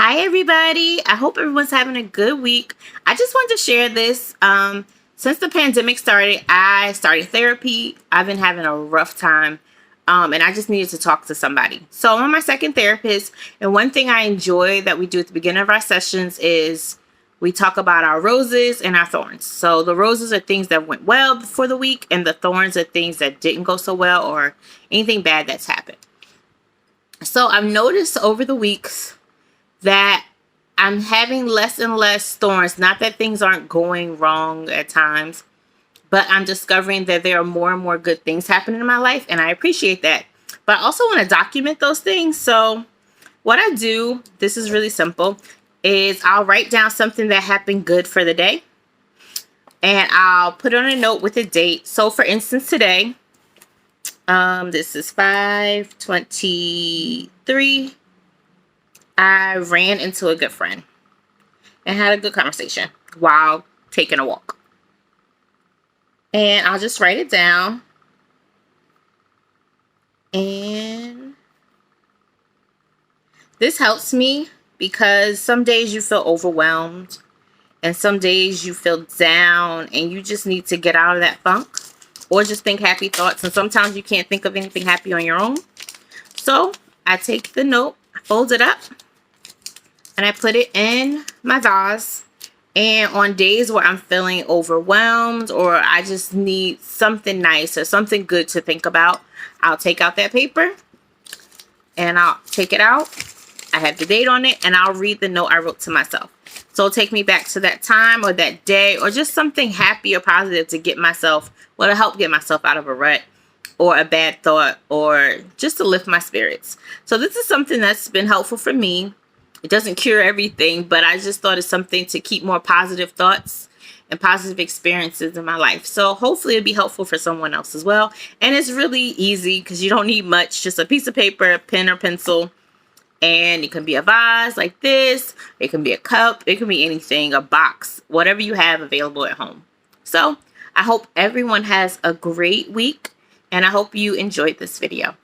Hi, everybody. I hope everyone's having a good week. I just wanted to share this. Since the pandemic started, I started therapy. I've been having a rough time, and I just needed to talk to somebody. So I'm on my second therapist, and one thing I enjoy that we do at the beginning of our sessions is we talk about our roses and our thorns. So the roses are things that went well for the week, and the thorns are things that didn't go so well or anything bad that's happened. So I've noticed over the weeks that I'm having less and less thorns. Not that things aren't going wrong at times, but I'm discovering that there are more and more good things happening in my life, and I appreciate that. But I also want to document those things. So what I do, this is really simple, is I'll write down something that happened good for the day, and I'll put it on a note with a date. So for instance, today, this is 5/23. I ran into a good friend and had a good conversation while taking a walk. And I'll just write it down. And this helps me because some days you feel overwhelmed and some days you feel down and you just need to get out of that funk or just think happy thoughts. And sometimes you can't think of anything happy on your own. So I take the note, I fold it up, and I put it in my vase. And on days where I'm feeling overwhelmed or I just need something nice or something good to think about, I'll take out that paper and I'll take it out. I have the date on it and I'll read the note I wrote to myself. So it'll take me back to that time or that day or just something happy or positive to get myself, well, to help get myself out of a rut or a bad thought or just to lift my spirits. So this is something that's been helpful for me. It doesn't cure everything, but I just thought it's something to keep more positive thoughts and positive experiences in my life. So hopefully it'll be helpful for someone else as well. And it's really easy because you don't need much, just a piece of paper, a pen or pencil, and it can be a vase like this. It can be a cup. It can be anything, a box, whatever you have available at home. So I hope everyone has a great week, and I hope you enjoyed this video.